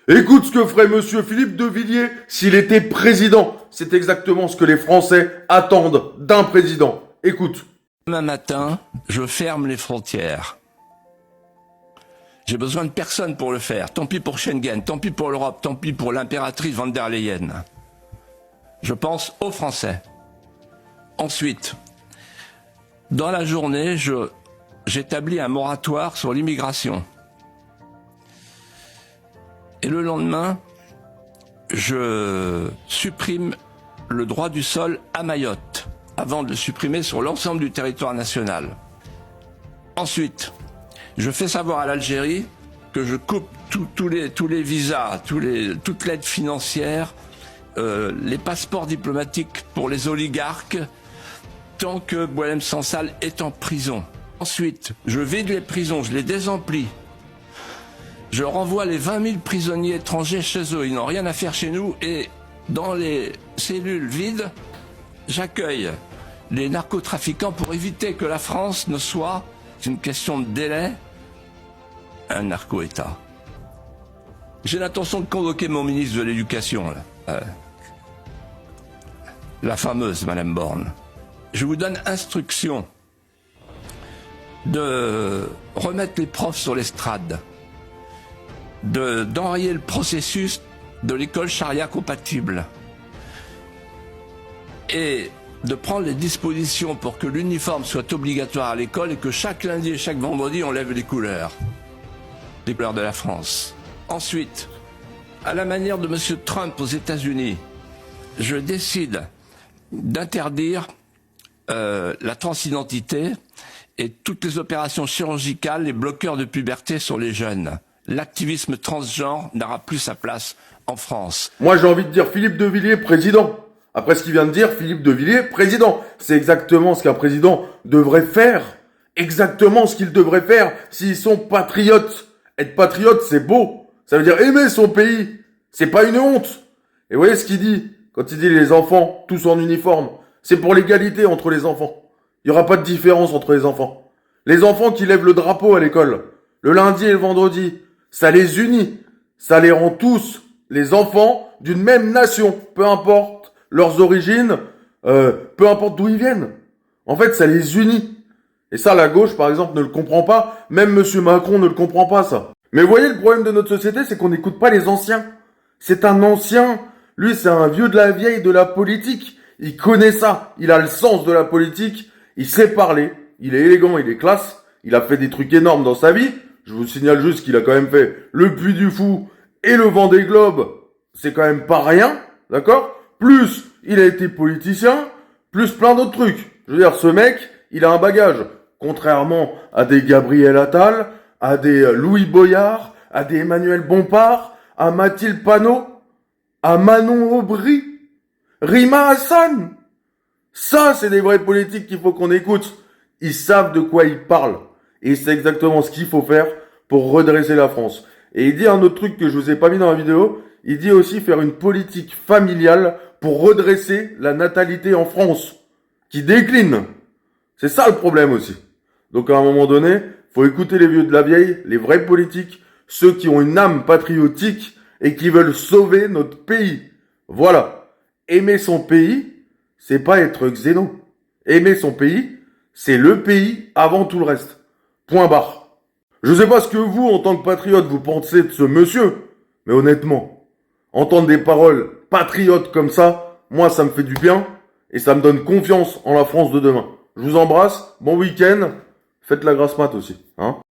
Écoute ce que ferait monsieur Philippe de Villiers s'il était président. C'est exactement ce que les Français attendent d'un président. Écoute. Demain matin, je ferme les frontières. J'ai besoin de personne pour le faire. Tant pis pour Schengen, tant pis pour l'Europe, tant pis pour l'impératrice von der Leyen. Je pense aux Français. Ensuite, dans la journée, j'établis un moratoire sur l'immigration. Et le lendemain, je supprime le droit du sol à Mayotte, avant de le supprimer sur l'ensemble du territoire national. Ensuite, je fais savoir à l'Algérie que je coupe tous les visas, toute l'aide financière, les passeports diplomatiques pour les oligarques, tant que Boualem Sansal est en prison. Ensuite, je vide les prisons, je les désemplis. Je renvoie les 20 000 prisonniers étrangers chez eux, ils n'ont rien à faire chez nous, et dans les cellules vides, j'accueille les narcotrafiquants pour éviter que la France ne soit, c'est une question de délai, un narco-État. J'ai l'intention de convoquer mon ministre de l'Éducation, la fameuse Madame Borne. Je vous donne instruction de remettre les profs sur l'estrade, d'enrayer le processus de l'école charia compatible et de prendre les dispositions pour que l'uniforme soit obligatoire à l'école et que chaque lundi et chaque vendredi on lève les couleurs de la France. Ensuite, à la manière de M. Trump aux États-Unis, je décide d'interdire la transidentité et toutes les opérations chirurgicales, les bloqueurs de puberté sur les jeunes. L'activisme transgenre n'aura plus sa place en France. Moi, j'ai envie de dire Philippe de Villiers, président. Après ce qu'il vient de dire, Philippe de Villiers, président. C'est exactement ce qu'un président devrait faire. Exactement ce qu'il devrait faire s'ils sont patriotes. Être patriote, c'est beau. Ça veut dire aimer son pays. C'est pas une honte. Et vous voyez ce qu'il dit quand il dit les enfants, tous en uniforme. C'est pour l'égalité entre les enfants. Il n'y aura pas de différence entre les enfants. Les enfants qui lèvent le drapeau à l'école, le lundi et le vendredi, ça les unit. Ça les rend tous les enfants d'une même nation. Peu importe leurs origines, peu importe d'où ils viennent. En fait, ça les unit. Et ça, la gauche, par exemple, ne le comprend pas. Même Monsieur Macron ne le comprend pas, ça. Mais vous voyez, le problème de notre société, c'est qu'on n'écoute pas les anciens. C'est un ancien. Lui, c'est un vieux de la vieille de la politique. Il connaît ça. Il a le sens de la politique. Il sait parler. Il est élégant, il est classe. Il a fait des trucs énormes dans sa vie. Je vous signale juste qu'il a quand même fait le Puy du Fou et le Vendée Globe. C'est quand même pas rien, d'accord? Plus, il a été politicien, plus plein d'autres trucs. Je veux dire, ce mec, il a un bagage. Contrairement à des Gabriel Attal, à des Louis Boyard, à des Emmanuel Bompard, à Mathilde Panot, à Manon Aubry, Rima Hassan. Ça, c'est des vrais politiques qu'il faut qu'on écoute. Ils savent de quoi ils parlent. Et c'est exactement ce qu'il faut faire pour redresser la France. Et il dit un autre truc que je vous ai pas mis dans la vidéo. Il dit aussi faire une politique familiale pour redresser la natalité en France, qui décline. C'est ça le problème aussi. Donc à un moment donné, faut écouter les vieux de la vieille, les vrais politiques, ceux qui ont une âme patriotique et qui veulent sauver notre pays. Voilà. Aimer son pays, c'est pas être xéno. Aimer son pays, c'est le pays avant tout le reste. Point barre. Je sais pas ce que vous, en tant que patriote, vous pensez de ce monsieur, mais honnêtement, entendre des paroles patriotes comme ça, moi ça me fait du bien, et ça me donne confiance en la France de demain. Je vous embrasse, bon week-end, faites la grasse mat aussi, hein.